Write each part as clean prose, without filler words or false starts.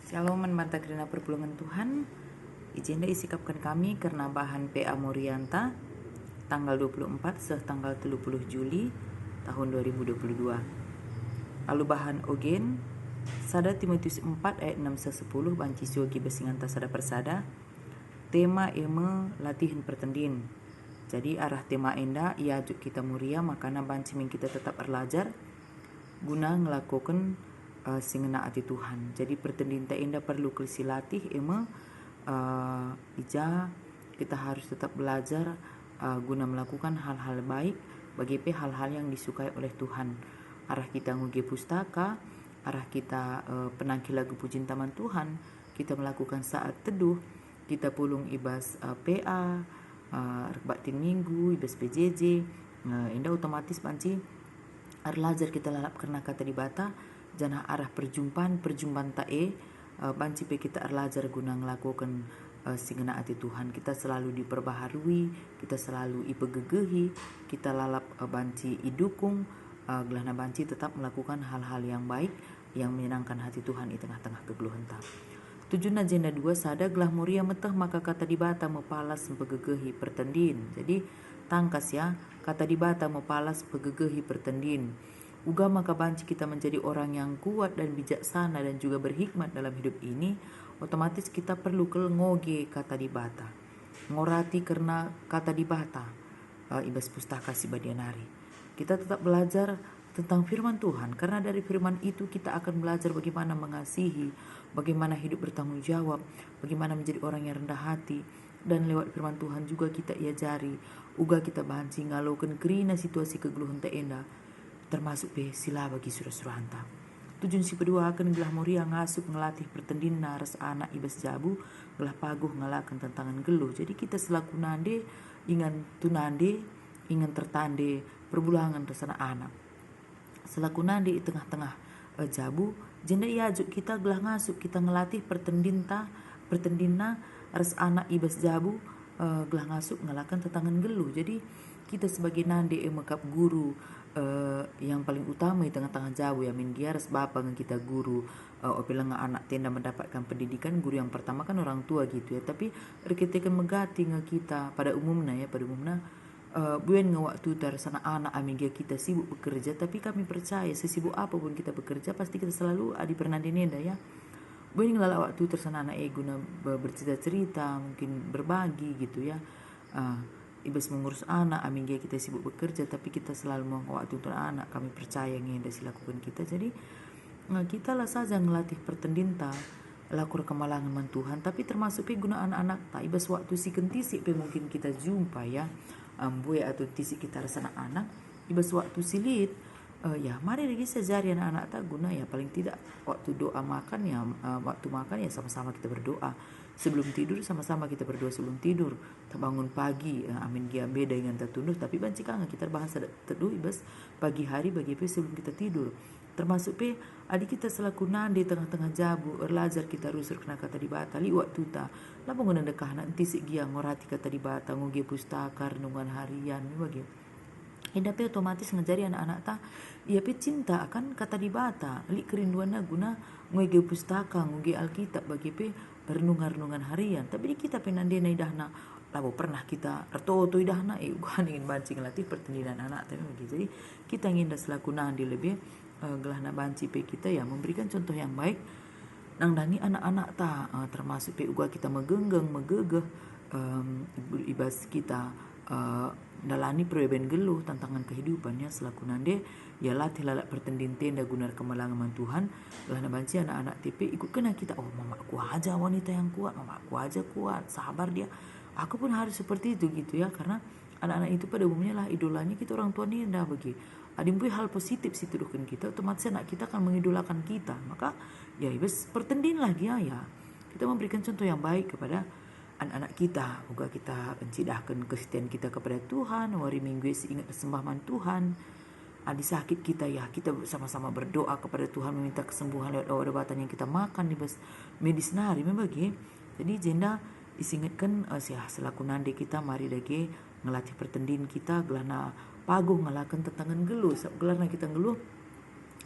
Shalom manta kerana perpulungan Tuhan. Izin isikapkan kami karena bahan PA Morianta tanggal 24 tanggal 30 Juli tahun 2022. Lalu bahan Ogen Sada Timotius 4 ayat 6-10 banci suagi besinganta sada persada. Tema eme latihan pertendin. Jadi arah tema enda ia ajuk kita muria makana banci min kita tetap belajar guna ngelakukan singena ati Tuhan. Jadi pertendin ta enda perlu kelisi latih ema ija kita harus tetap belajar guna melakukan hal-hal baik bagi hal-hal yang disukai oleh Tuhan. Arah kita nguge pustaka, arah kita penangki lagu pujian taman Tuhan, kita melakukan saat teduh, kita pulung ibas PA, baktin minggu, ibas PJJ, indah otomatis banci arlajar kita lalap karena kata di bata janah arah perjumpaan tae banci pe kita arlajar guna ngelakukan singena ati Tuhan. Kita selalu diperbaharui, kita selalu ipegegehi, kita lalap banci idukung gelana banci tetap melakukan hal-hal yang baik yang menyenangkan hati Tuhan di tengah-tengah kegeluhan ta. Tujuan agenda 2 sada gelah muria metah maka kata di bata mepalas pegegehi pertendin. Jadi tangkas ya, kata di bata mepalas pegegehi pertendin. Uga maka banci kita menjadi orang yang kuat dan bijaksana dan juga berhikmat dalam hidup ini, otomatis kita perlu ngoge kata di bata. Ngorati karena kata di bata. Ibas pustaka si badianari. Kita tetap belajar tentang firman Tuhan karena dari firman itu kita akan belajar bagaimana mengasihi, bagaimana hidup bertanggung jawab, bagaimana menjadi orang yang rendah hati, dan lewat firman Tuhan juga kita iajari uga kita banci ngalokan kerina situasi kegeluhan enda termasuk sila bagi surah-surah hanta. Tujuan si kedua akan gelah muria ngasup ngelatih pertendin naras anak ibas jabu gelah paguh ngalakan tantangan geluh. Jadi kita selaku nande ingan tunande ingan tertande perbulangan resana anak selaku nande di tengah-tengah jabu jenda iajuk kita gelah ngasup kita ngelatih pertendinna res anak ibas jabu gelah ngasup ngalakan tantangan geluh. Jadi kita sebagai nande mekap guru yang paling utama di tengah-tengah jabu ya min dia res bapa dengan kita guru opila anak tenda mendapatkan pendidikan guru yang pertama kan orang tua gitu ya, tapi kita megati kita pada umumnya buen waktu tersana anak amiga kita sibuk bekerja, tapi kami percaya sesibuk apapun kita bekerja pasti kita selalu adi pernadinenda ya. Buen ngelala waktu tersana anak guna bercerita-cerita, mungkin berbagi gitu ya. Ibas mengurus anak, amiga kita sibuk bekerja, tapi kita selalu mau waktu untuk anak. Kami percaya yang hendak dilakukan kita. Jadi kita lah saja ngelatih pertendinta lakur kemalangan man Tuhan, tapi termasuk guna anak-anak tak ibas waktu si kentisi mungkin kita jumpa ya buaya atau tisi kita rasana anak ibas waktu silit ya mari lagi sejari anak-anak tak guna ya paling tidak waktu doa makan ya waktu makan ya sama-sama kita berdoa, sebelum tidur sama-sama kita berdoa sebelum tidur, terbangun pagi amin dia beda dengan tertunduh tapi banci kangen kita bahasa teduh ibas pagi hari bagi sebelum kita tidur, termasuk adik kita selaku nande tengah-tengah jabu belajar kita rusur kena kata di bata li waktu ta lah bangun dekah nanti si gia ngorati kata di bata ngoge pustaka renungan harian bagi hendak otomatis ngajari anak-anak ta ia cinta akan kata di bata li kerinduannya guna ngoge pustaka ngoge alkitab bagi renungan harian, tapi di kita nande na idahna labo pernah kita ertoto idahna bukan ingin bancing latih pertandingan anak tapi begitu. Jadi kita ingin selaku nande lebih gelahna banci kita ya memberikan contoh yang baik nang dani anak-anak ta termasuk uga kita megegeh ibas kita dalani perben geluh tantangan kehidupannya selaku nande ya latih lalak pertendin tenda gunar kemalangan Tuhan gelahna banci anak-anak ikut kena kita mamaku aja wanita yang kuat, mamaku aja kuat, sabar dia, aku pun harus seperti itu gitu ya, karena anak-anak itu pada umumnya lah idolanya kita orang tua nih dah bagi adimpui hal positif sih tuduhkan kita otomatis anak kita akan mengidolakan kita, maka ya ibas pertendin lagi ya kita memberikan contoh yang baik kepada anak-anak kita, juga kita mencidahkan kesetiaan kita kepada Tuhan, hari minggu ingat persembahan Tuhan, adi sakit kita ya kita sama-sama berdoa kepada Tuhan meminta kesembuhan lewat obat-obatan yang kita makan di medis nari membagi. Jadi jenda disingatkan selaku nande kita mari lagi ngelatih pertendin kita gelana paguh ngalakan tantangan geluh gelana kita geluh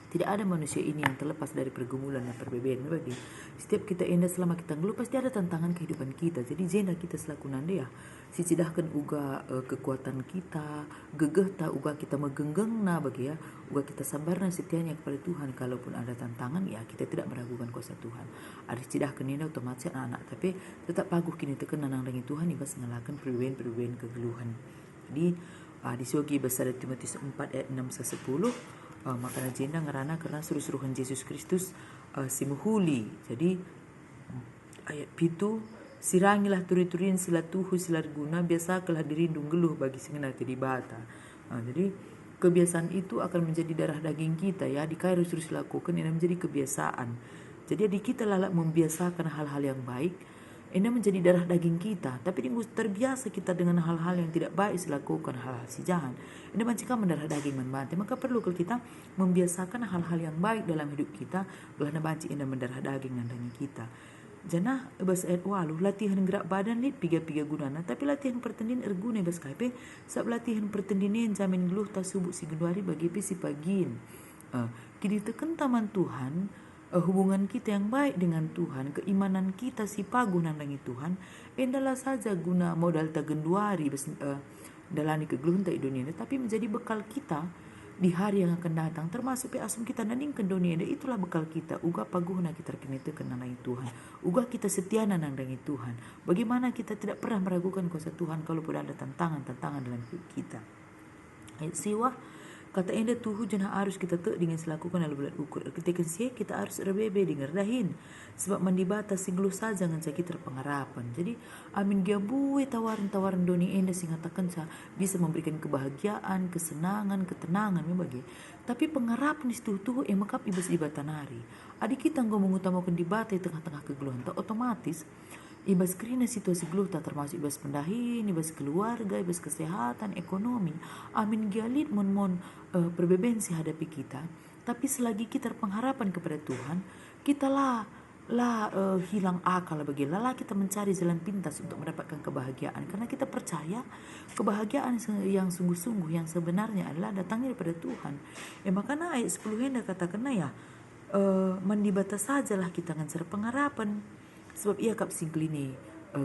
Tidak ada manusia ini yang terlepas dari pergumulan dan perbedaan. Bagi setiap kita enda selama kita ngeluh pasti ada tantangan kehidupan kita. Jadi jenda kita selaku nanda ya, si cidahkan uga kekuatan kita, gegeh ta uga kita megenggeng na bagi ya, uga kita sabarna setianya kepada Tuhan. Kalaupun ada tantangan ya kita tidak meragukan kuasa Tuhan. Ada cidahkan enda otomatis anak-anak, tapi tetap paguh kini tekan nanang dengan Tuhan ibas ngalakan perbedaan kegeluhan. Jadi di sogi besar Timotius 4 ayat 6 sampai 10. Makana jenda ngerana karena suruh-suruhan Yesus Kristus simuhuli. Jadi ayat pitu, sirangilah turi-turin sila tuhu sila guna biasa kelah dirindung geluh bagi singena di bata. Jadi kebiasaan itu akan menjadi darah daging kita ya, dikaya terus lakukan ini menjadi kebiasaan. Jadi di kita lalak membiasakan hal-hal yang baik, ini menjadi darah daging kita. Tapi terbiasa kita dengan hal-hal yang tidak baik dilakukan, hal-hal si jahat. Ini mencegah mendarah daging menbantai. Maka perlu kita membiasakan hal-hal yang baik dalam hidup kita. Belana banci ini mendarah daging nandangin kita. Janah bas ayat walu latihan gerak badan lit piga-piga gunana. Tapi latihan pertandingan erguna bas kaipe. Sab latihan pertandingan jamin geluh tak subuh si geduari bagi si pagin. Kini tekan taman Tuhan. Hubungan kita yang baik dengan Tuhan, keimanan kita si paguh nandangi Tuhan, endalah saja guna modal tagenduari dalani kegeluhan tak dunia, tapi menjadi bekal kita di hari yang akan datang, termasuk asum kita nanding ke dunia. Itulah bekal kita, uga paguh na kita kini tekan nandangi Tuhan, uga kita setia nandangi Tuhan. Bagaimana kita tidak pernah meragukan kuasa Tuhan kalaupun ada tantangan dalam hidup kita. Ayat siwah kata enda tuhu janah harus kita dengan selakukan dalam bulat ukur. Ketika kita harus rebebe dengar dahin. Sebab mendibata singluh saja dengan kita terpengarapan. Jadi amin giabue tawaran-tawaran doni enda sing ngatakan bisa memberikan kebahagiaan, kesenangan, ketenangan bagi. Tapi pengarapan itu tuhu makap ibas dibatanari. Adik kita nggak mengutamakan dibata di tengah-tengah kegeluhan. Tak otomatis ibas kerina situasi geluh tak termasuk ibas pendahin, ibas keluarga, ibas kesehatan, ekonomi. Amin gialit mon perbedaan si hadapi kita. Tapi selagi kita pengharapan kepada Tuhan, kita hilang akal bagi kita mencari jalan pintas untuk mendapatkan kebahagiaan. Karena kita percaya kebahagiaan yang sungguh-sungguh yang sebenarnya adalah datangnya daripada Tuhan. Makanya ayat 10 hendak katakan ya, mendibata sajalah kita ngancar pengharapan. Sebab ia kap singklini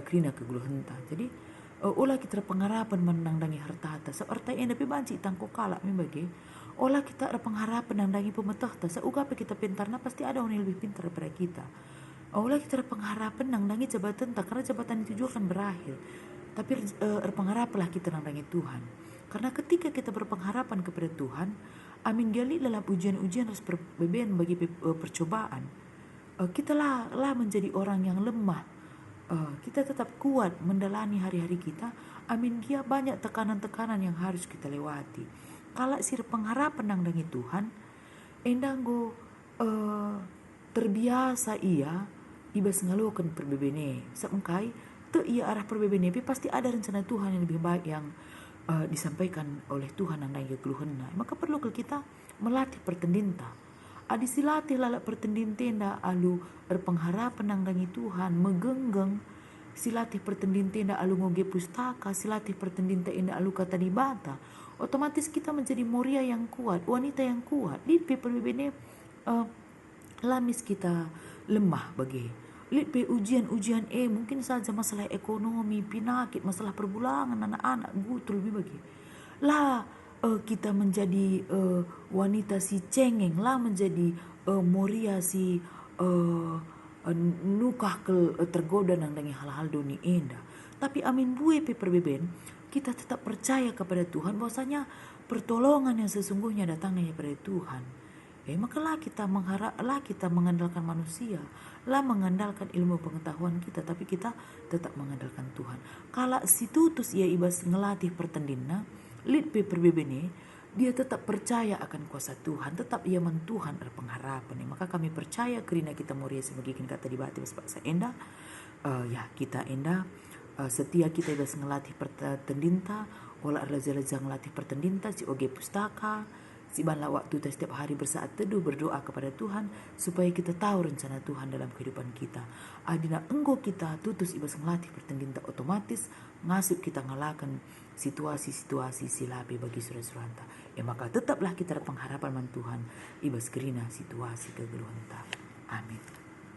krina kegeluhan ta. Jadi olah kita pengharapan menandangi harta-harta. Sebab harta yang dapat banci tangko kalak bagi. Olah kita pengharapan menandangi pemetah ta. Seuga apa kita pintarna pasti ada orang yang lebih pintar daripada kita. Olah kita pengharapan menandangi jabatan ta, karena jabatan itu juga akan berakhir. Tapi pengharapanlah kita menandangi Tuhan. Karena ketika kita berpengharapan kepada Tuhan, amin gali dalam ujian-ujian harus berbeda bagi percobaan. Kita lah menjadi orang yang lemah. Kita tetap kuat mendalani hari-hari kita. Amin dia banyak tekanan-tekanan yang harus kita lewati. Kalau sir pengharapan nandangi Tuhan, endanggo terbiasa ia ibas ngalukan perbebene. Seengkai te ia arah perbebene, pasti ada rencana Tuhan yang lebih baik yang disampaikan oleh Tuhan nandangi keluhan. Maka perlu kita melatih pertendinta. Adi silatih lalak pertendin tenda alu berpengharapan nandangi Tuhan megenggeng. Silatih pertendin tenda alu ngoge pustaka, silatih pertendin tenda alu kata dibata. Otomatis kita menjadi moria yang kuat, wanita yang kuat. Lihat perbedaan lamis kita lemah bagi. Lihat ujian-ujian mungkin saja masalah ekonomi, penyakit, masalah perbulangan anak-anak gutul lebih bagi. Kita menjadi wanita si cengeng lah, menjadi moria si nukah tergoda nandangi hal-hal doni enda. Tapi amin bue perbeben kita tetap percaya kepada Tuhan bahwasanya pertolongan yang sesungguhnya datangnya daripada Tuhan. Maka kita mengandalkan manusia, mengandalkan ilmu pengetahuan kita, tapi kita tetap mengandalkan Tuhan. Kalau si tutus ia ibas ngelatih pertandingan lid perbebene, dia tetap percaya akan kuasa Tuhan, tetap ia mentuhan pengharapan. Maka kami percaya kerina kita moria sebagai kata di bati bahasa enda, kita enda setia kita ibas ngelatih pertandinta, olah raja-raja ngelatih pertandinta si oge pustaka, Si banlah waktu kita setiap hari bersaat teduh berdoa kepada Tuhan supaya kita tahu rencana Tuhan dalam kehidupan kita. Adina enggo kita tutus ibas ngelatih pertenggin tak otomatis ngasup kita ngalakan situasi-situasi silapi bagi surah-suranta. Maka tetaplah kita ada pengharapan man Tuhan ibas kerina situasi kegeluhan ta. Amin.